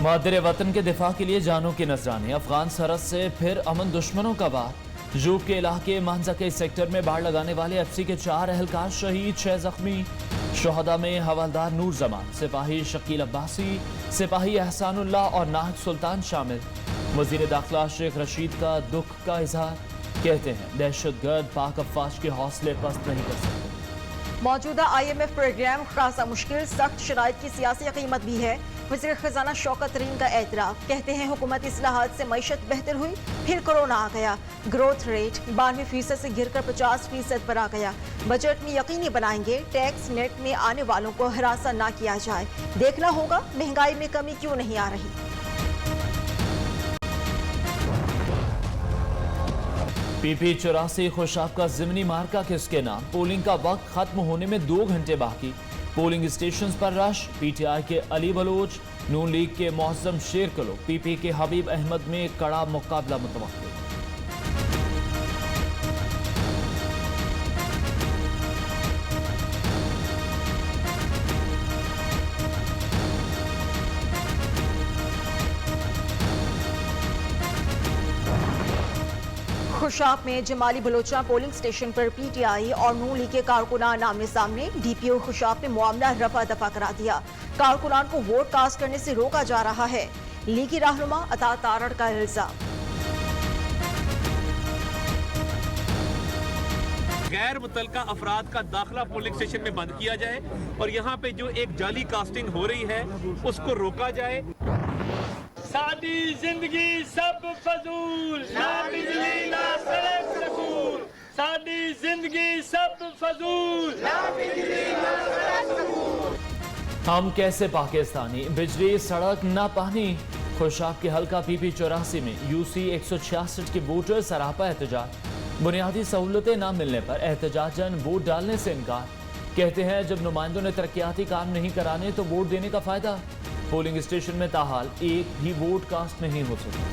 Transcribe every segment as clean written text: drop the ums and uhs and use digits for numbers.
मादरे वतन के दिफा के लिए जानों की नजरानी। अफगान सरहद से फिर अमन दुश्मनों का वार। जूब के इलाके मानजके सेक्टर में बाढ़ लगाने वाले एफसी के 4 एहलकार शहीद, 6 जख्मी। शोहदा में हवलदार नूर जमान, सिपाही शकील अब्बासी, सिपाही एहसानुल्लाह और नाहक सुल्तान शामिल। वजीर दाखिला शेख रशीद का दुख का इजहार, कहते हैं दहशतगर्द पाक अफवाज के हौसले पस्त नहीं कर सकते। मौजूदा IMF प्रोग्राम खासा मुश्किल, सख्त शराइत की सियासी कीमत भी है। वज़ीर खजाना शौकत तरीन का एतराफ, कहते हैं हुकूमती इस्लाहात से मईशत बेहतर हुई, फिर कोरोना आ गया। ग्रोथ रेट 92% से गिरकर 50% पर आ गया। बजट में यकीनी बनाएंगे टैक्स नेट में आने वालों को हरासा ना किया जाए। देखना होगा महंगाई में कमी क्यों नहीं आ रही। PP-84 खुशाब का ज़िमनी मार्का किसके नाम। पोलिंग का वक्त खत्म होने में 2 घंटे बाकी। पोलिंग स्टेशन पर रश। PTI के अली बलोच, नून लीग के मौसम शेर कलो, PP के हबीब अहमद में कड़ा मुकाबला मुतवक्किल। खुशाब में जमाली बलोचा पोलिंग स्टेशन पर PTI और नून लीग के कारकुनान आमने सामने। DPO खुशाब ने मामला रफा दफा करा दिया। कारकुनान को वोट कास्ट करने से रोका जा रहा है, लीगी रहनुमा अता तारड़ का इल्जाम। गैर मुतलका अफराद का दाखिला पोलिंग स्टेशन में बंद किया जाए और यहाँ पे जो एक जाली कास्टिंग हो रही है उसको रोका जाए। सादी जिंदगी सब फजूल, ना बिजली ना सड़क सकूल। सादी जिंदगी सब फजूल, ना बिजली ना सड़क सकूल। हम कैसे पाकिस्तानी, बिजली सड़क ना पानी। खुशाब के हल्का PP-84 में UC 166 के वोटर सरापा एहतजाज। बुनियादी सहूलतें ना मिलने पर एहतजाजन वोट डालने से इनकार। कहते हैं जब नुमाइंदों ने तरक्याती काम नहीं कराने तो वोट देने का फायदा। पोलिंग स्टेशन में ताहाल एक भी वोट कास्ट नहीं हो सका।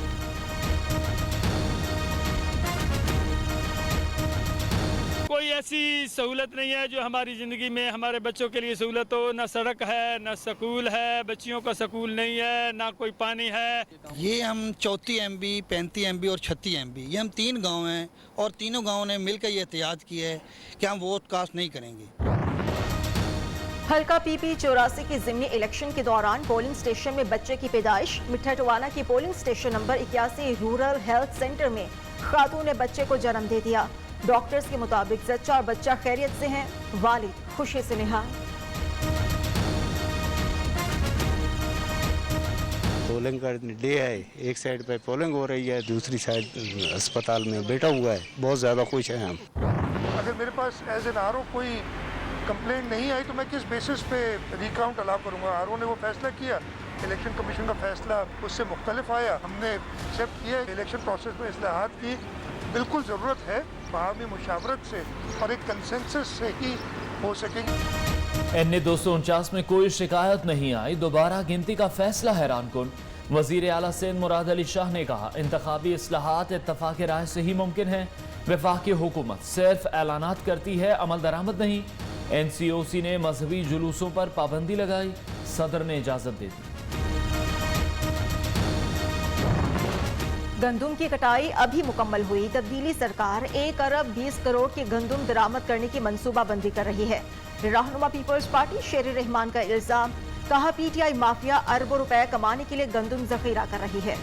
कोई ऐसी सहूलत नहीं है जो हमारी ज़िंदगी में हमारे बच्चों के लिए सहूलत हो। ना सड़क है, ना स्कूल है, बच्चियों का स्कूल नहीं है, ना कोई पानी है। ये हम 34 MB, 35 MB और 36 MB, ये हम 3 गांव हैं और तीनों गांवों ने मिलकर ये एहतियात किया है कि हम वोट कास्ट नहीं करेंगे। हल्का PP-84 के ज़िमनी इलेक्शन के दौरान पोलिंग स्टेशन में बच्चे की पैदाइश। मिठा टवाना के polling station number 81 rural health centre में खातून ने बच्चे को जन्म दे दिया। डॉक्टर्स के मुताबिक जच्चा और बच्चा खैरियत से हैं, वालिद खुशी से निहाल। पोलिंग का डे है, एक साइड पे पोलिंग हो रही है, दूसरी साइड अस्पताल में बैठा हुआ है। बहुत ज़्यादा खुश हैं हम। अगर मेरे पास एज एन RO कोई कंप्लेंट नहीं आई तो मैं किस बेसिस पे रिकाउंट अलाउ करूँगा। RO ने वो फैसला किया, इलेक्शन कमीशन का फैसला उससे मुख्तलिफ आया, हमने एक्सेप्ट किया। इलेक्शन प्रोसेस में इस्लाहात की बिल्कुल ज़रूरत है, बाहमी मुशावरत से और एक कंसेंसस से ही हो सकेगी। NA 249 में कोई शिकायत नहीं आई। दोबारा गिनती का फैसला हैरान कुन। वजीर आला सिंध मुराद अली शाह ने कहा इंतखाबी इस्लाहात इत्तफाक राय से ही मुमकिन है। वफाकी हुकूमत सिर्फ ऐलानात करती है, अमल दरामद नहीं। NCOC ने मजहबी जुलूसों पर पाबंदी लगाई, सदर ने इजाजत दे दी। गंदुम की कटाई अभी मुकम्मल हुई। तब्दीली सरकार 1 अरब 20 करोड़ की गंदुम दरामद करने की मंसूबाबंदी कर रही है। रहनुमा पीपल्स पार्टी शेर रहमान का इल्जाम, कहा PTI माफिया अरबों रुपए कमाने के लिए गंदुम जखीरा कर रही है।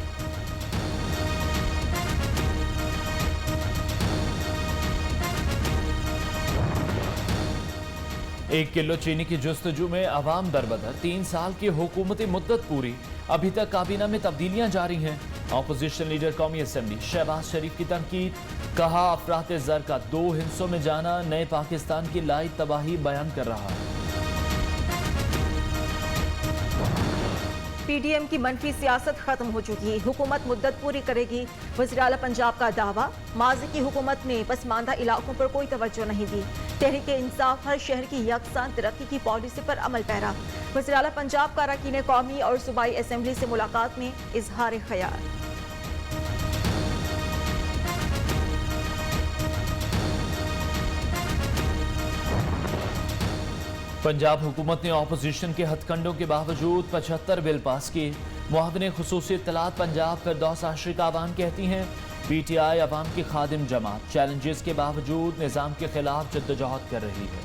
1 किलो चीनी की जुस्तजू में अवाम दरबदर। 3 साल की हुकूमती मुद्दत पूरी, अभी तक काबीना में तब्दीलियां जारी हैं। ऑपोजिशन लीडर कौमी असम्बली शहबाज शरीफ की तनकीद, कहा अफरात ज़र का 2 हिस्सों में जाना नए पाकिस्तान की लाई तबाही बयान कर रहा है। PDM की मनफी सियासत खत्म हो चुकी, हुकूमत मुद्दत पूरी करेगी। वज़ीर आला पंजाब का दावा, माजी की हुकूमत ने पसमानदा इलाकों पर कोई तवज्जो नहीं दी। तहरीक इंसाफ हर शहर की यकसान तरक्की की पॉलिसी पर अमल पैरा। वज़ीर आला पंजाब का अरकान कौमी और सूबाई असम्बली से मुलाकात में इजहार ख्याल। पंजाब हुकूमत ने ऑपोजिशन के हथकंडों के बावजूद 75 बिल पास किए। मुआविन खुसूसी इत्तलात पंजाब फिरदौस आशिक आवाम कहती हैं PTI अवाम की खादिम जमात चैलेंजेस के बावजूद निज़ाम के खिलाफ जद्दोजहद कर रही है।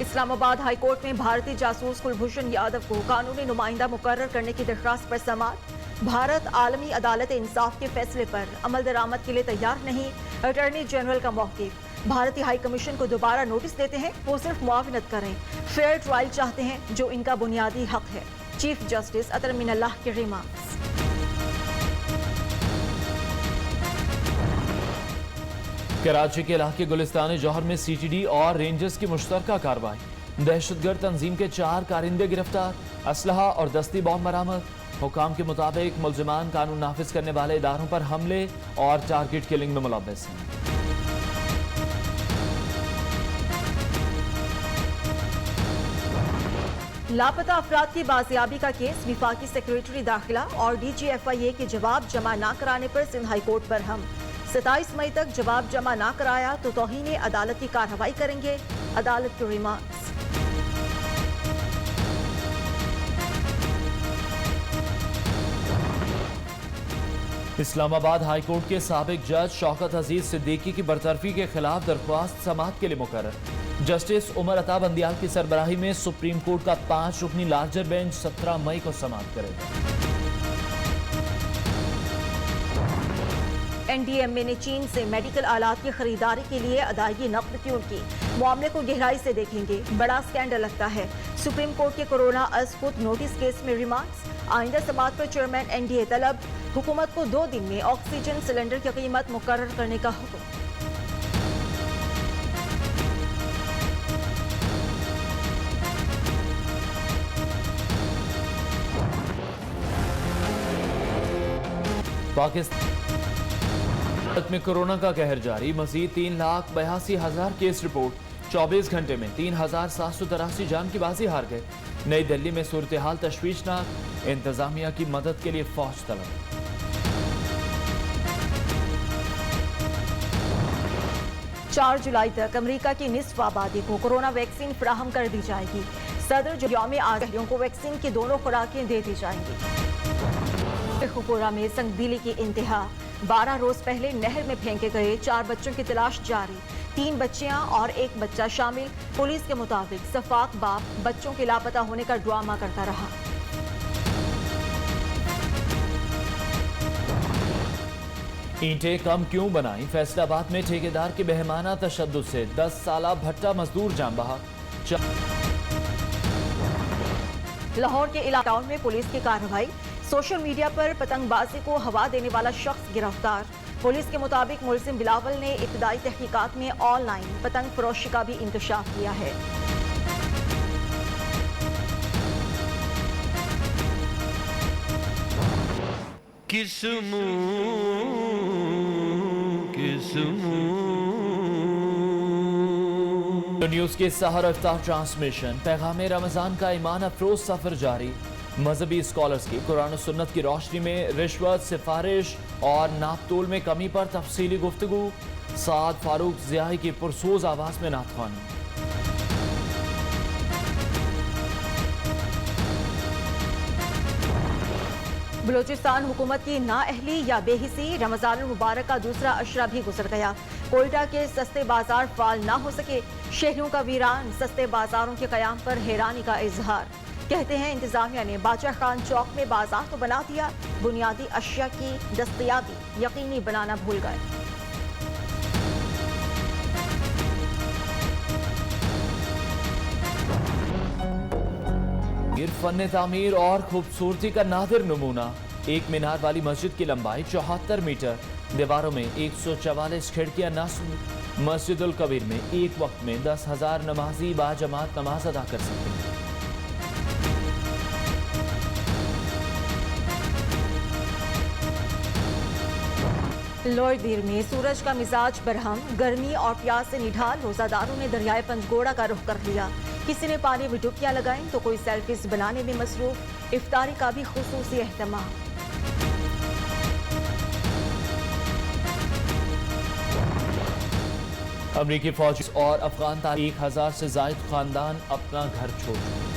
इस्लामाबाद हाई कोर्ट में भारतीय जासूस कुलभूषण यादव को कानूनी नुमाइंदा मुकर्रर करने की दरख्वास्त पर समाअत। भारत आलमी अदालत इंसाफ के फैसले पर अमल दरामद के लिए तैयार नहीं, अटॉर्नी जनरल का मौक़िफ़। भारतीय हाई कमीशन को दोबारा नोटिस देते हैं, वो सिर्फ मुआविनत करें, फेयर ट्रायल चाहते हैं जो इनका बुनियादी हक है। चीफ जस्टिस अतर मिनल्लाह के रिमार्क्स। कराची के इलाके गुलिस्तान जौहर में CTD और रेंजर्स की मुश्तरका कार्रवाई। दहशतगर्द तंजीम के 4 कारिंदे गिरफ्तार, असलहा और दस्ती बॉम्ब बरामद। हुकाम के मुताबिक मुल्जिमान कानून नाफिज करने वाले इदारों पर हमले और टारगेट किलिंग में मुलव्वस हैं। लापता अफराद की बाजियाबी का केस, विफाकी सेक्रेटरी दाखिला और DG FIA के जवाब जमा न कराने पर सिंध हाई कोर्ट पर हम 27 मई तक जवाब जमा न कराया तो तौहीन अदालत की कार्रवाई करेंगे, अदालत के रिमार्क्स। इस्लामाबाद हाई कोर्ट के साबिक जज शौकत अजीज सिद्दीकी की बरतरफी के खिलाफ दरख्वास्त समाअत के लिए मुकर्रर। जस्टिस उमर अता बंदियाल की सरबराही में सुप्रीम कोर्ट का 5 रुकनी लार्जर बेंच 17 मई को समाअत करेगा। NDMA ने चीन से मेडिकल आलात की खरीदारी के लिए अदायगी नकद क्यों की, मामले को गहराई से देखेंगे, बड़ा स्कैंडल लगता है। सुप्रीम कोर्ट के कोरोना अस्पुत नोटिस केस में रिमार्क्स। आइंदा समाअत पर चेयरमैन NDA तलब, हुकूमत को 2 दिन में ऑक्सीजन सिलेंडर की कीमत मुकर्रर करने का हुक्म। पाकिस्तान में कोरोना का कहर जारी, मजीद 3,82,000 केस रिपोर्ट। 24 घंटे में 3,783 जान की बाजी हार गए। नई दिल्ली में सूरत हाल तशवीशनाक, इंतजामिया की मदद के लिए फौज तलब। चार जुलाई तक अमेरिका की निस्फ आबादी को कोरोना वैक्सीन फराहम कर दी जाएगी। सदर जो यौम आज़ादियों को वैक्सीन की दोनों खुराकें दे दी जाएंगी। खुपुरा में संगदीली की इंतहा, 12 रोज पहले नहर में फेंके गए 4 बच्चों की तलाश जारी, 3 बच्चियां और 1 बच्चा शामिल। पुलिस के मुताबिक सफाक बाप बच्चों के लापता होने का ड्रामा करता रहा। ईंटें कम क्यों बनाई, फैसलाबाद में ठेकेदार के बेहमाना तशद्दुद से 10 साला भट्टा मजदूर जान बहक। लाहौर के इलाकाओं में पुलिस की कार्रवाई, सोशल मीडिया पर पतंगबाजी को हवा देने वाला शख्स गिरफ्तार। पुलिस के मुताबिक मुलजिम बिलावल ने इब्तदाई तहकीकात में ऑनलाइन पतंग फरोशी का भी इंकशाफ किया है। न्यूज के सहर इफ्तार ट्रांसमिशन, पैगाम रमजान का ईमान अफरोज सफर जारी। मजहबी स्कॉलर्स की कुरान और सुन्नत की रोशनी में रिश्वत, सिफारिश और नापतोल में कमी पर तफसीली गुफ्तगू। साद फारूक ज़ियाई की पुरसोज आवाज में नातख्वानी। बलूचिस्तान हुकूमत की नाअहली या बेहिसी, रमजान मुबारक का दूसरा अशरा भी गुजर गया। कोयटा के सस्ते बाजार फाल ना हो सके, शहरों का वीरान, सस्ते बाजारों के कयाम पर हैरानी का इजहार। कहते हैं इंतजामिया ने बादशाह खान चौक में बाजार तो बना दिया, बुनियादी अशिया की दस्तयाबी यकीनी बनाना भूल गए। फन तामीर और खूबसूरती का नादिर नमूना। एक मीनार वाली मस्जिद की लंबाई 74 मीटर, दीवारों में 144 खिड़कियां नस्ब। मस्जिदुल कबीर में एक वक्त में 10,000 नमाजी बाजमात नमाज अदा कर सकते हैं। लोअर दीर में सूरज का मिजाज बरहम, गर्मी और प्यास से निढाल रोजादारों ने दरियाए पंजगोड़ा का रुख कर लिया। किसी ने पानी में डुबकियां लगाईं तो कोई सेल्फीज बनाने में मसरूफ। इफ्तारी का भी खुसूसी एहतमाम। अमरीकी फौज और अफगान 1000 से जायद खानदान अपना घर छोड़ चुके।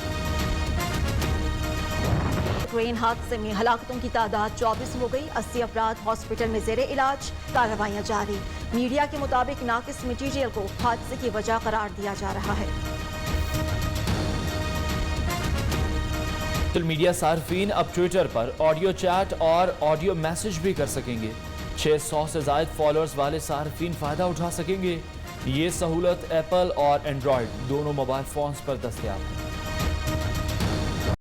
ट्रेन हादसे में हलाकतों की तादाद 24 हो गई। 80 अफराद हॉस्पिटल में जेरे इलाज। कार्रवाइयां जारी। मीडिया के मुताबिक नाकिस मटीरियल को हादसे की वजह करार दिया जा रहा है। सोशल मीडिया सार्फिन अब ट्विटर पर ऑडियो चैट और ऑडियो मैसेज भी कर सकेंगे। 600 से जायद फॉलोअर्स वाले सार्फिन फायदा उठा सकेंगे। ये सहूलत एप्पल और एंड्रॉयड दोनों मोबाइल फोन्स पर दस्तयाब है।